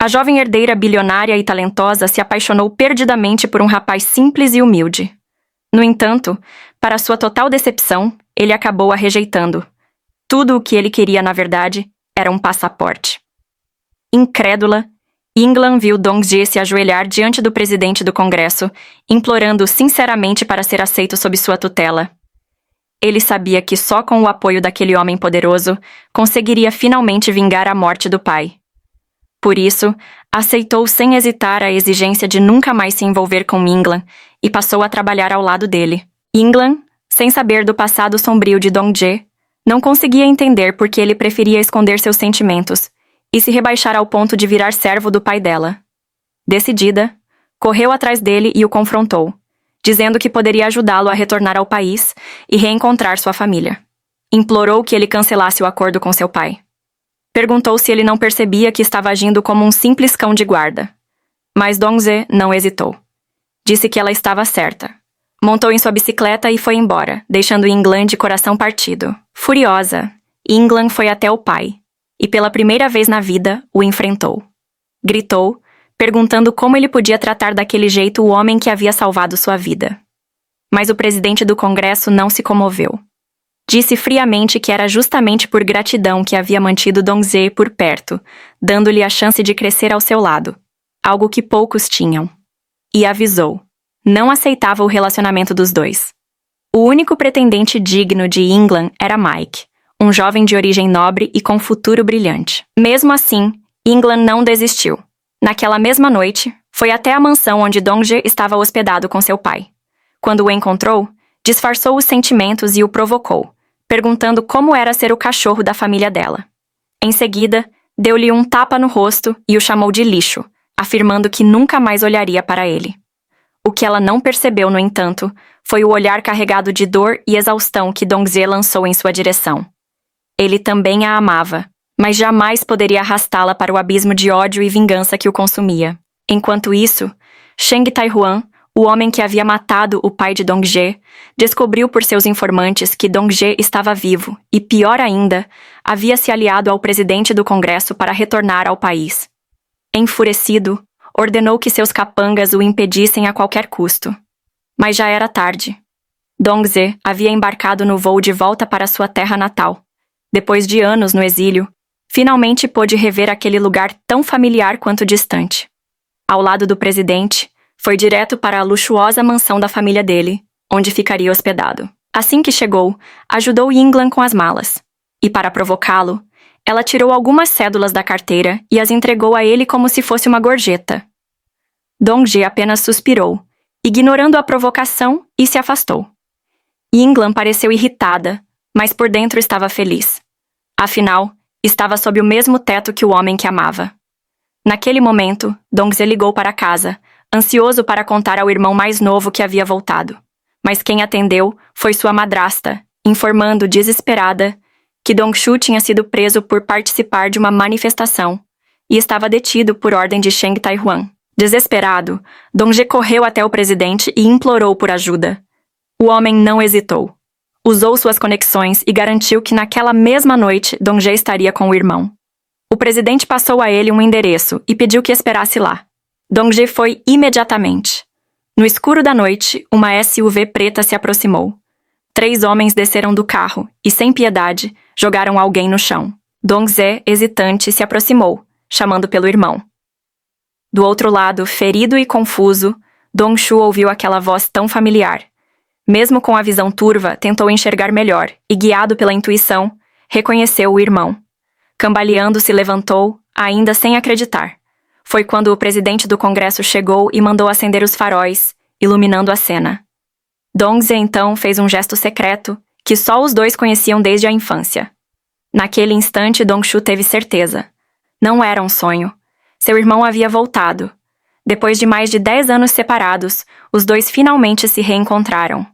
A jovem herdeira bilionária e talentosa se apaixonou perdidamente por um rapaz simples e humilde. No entanto, para sua total decepção, ele acabou a rejeitando. Tudo o que ele queria, na verdade, era um passaporte. Incrédula, Yinglan viu Dong-je se ajoelhar diante do presidente do Congresso, implorando sinceramente para ser aceito sob sua tutela. Ele sabia que só com o apoio daquele homem poderoso conseguiria finalmente vingar a morte do pai. Por isso, aceitou sem hesitar a exigência de nunca mais se envolver com Yinglan e passou a trabalhar ao lado dele. Yinglan, sem saber do passado sombrio de Dong-je, não conseguia entender por que ele preferia esconder seus sentimentos e se rebaixar ao ponto de virar servo do pai dela. Decidida, correu atrás dele e o confrontou, dizendo que poderia ajudá-lo a retornar ao país e reencontrar sua família. Implorou que ele cancelasse o acordo com seu pai. Perguntou se ele não percebia que estava agindo como um simples cão de guarda. Mas Dong-je não hesitou. Disse que ela estava certa. Montou em sua bicicleta e foi embora, deixando Yinglan de coração partido. Furiosa, Yinglan foi até o pai, e pela primeira vez na vida o enfrentou. Gritou, perguntando como ele podia tratar daquele jeito o homem que havia salvado sua vida. Mas o presidente do Congresso não se comoveu. Disse friamente que era justamente por gratidão que havia mantido Dong-je por perto, dando-lhe a chance de crescer ao seu lado, algo que poucos tinham. E avisou, não aceitava o relacionamento dos dois. O único pretendente digno de Yinglan era Mike, um jovem de origem nobre e com futuro brilhante. Mesmo assim, Yinglan não desistiu. Naquela mesma noite, foi até a mansão onde Dong-je estava hospedado com seu pai. Quando o encontrou, disfarçou os sentimentos e o provocou, perguntando como era ser o cachorro da família dela. Em seguida, deu-lhe um tapa no rosto e o chamou de lixo, afirmando que nunca mais olharia para ele. O que ela não percebeu, no entanto, foi o olhar carregado de dor e exaustão que Dong-je lançou em sua direção. Ele também a amava, mas jamais poderia arrastá-la para o abismo de ódio e vingança que o consumia. Enquanto isso, Cheng Tai-huan, o homem que havia matado o pai de Dong-je, descobriu por seus informantes que Dong-je estava vivo e, pior ainda, havia se aliado ao presidente do Congresso para retornar ao país. Enfurecido, ordenou que seus capangas o impedissem a qualquer custo. Mas já era tarde. Dong-je havia embarcado no voo de volta para sua terra natal. Depois de anos no exílio, finalmente pôde rever aquele lugar tão familiar quanto distante. Ao lado do presidente, foi direto para a luxuosa mansão da família dele, onde ficaria hospedado. Assim que chegou, ajudou Yinglan com as malas. E para provocá-lo, ela tirou algumas cédulas da carteira e as entregou a ele como se fosse uma gorjeta. Dong-je apenas suspirou, ignorando a provocação, e se afastou. Yinglan pareceu irritada, mas por dentro estava feliz. Afinal, estava sob o mesmo teto que o homem que amava. Naquele momento, Dong-je ligou para casa, ansioso para contar ao irmão mais novo que havia voltado. Mas quem atendeu foi sua madrasta, informando, desesperada, que Dong-shu tinha sido preso por participar de uma manifestação e estava detido por ordem de Cheng Tai-huan. Desesperado, Dong-je correu até o presidente e implorou por ajuda. O homem não hesitou. Usou suas conexões e garantiu que naquela mesma noite Dong-je estaria com o irmão. O presidente passou a ele um endereço e pediu que esperasse lá. Dong-je foi imediatamente. No escuro da noite, uma SUV preta se aproximou. 3 homens desceram do carro e, sem piedade, jogaram alguém no chão. Dong-je, hesitante, se aproximou, chamando pelo irmão. Do outro lado, ferido e confuso, Dong-shu ouviu aquela voz tão familiar. Mesmo com a visão turva, tentou enxergar melhor e, guiado pela intuição, reconheceu o irmão. Cambaleando, se levantou, ainda sem acreditar. Foi quando o presidente do Congresso chegou e mandou acender os faróis, iluminando a cena. Dong-je então fez um gesto secreto que só os dois conheciam desde a infância. Naquele instante, Dong-shu teve certeza. Não era um sonho. Seu irmão havia voltado. Depois de mais de 10 anos separados, os dois finalmente se reencontraram.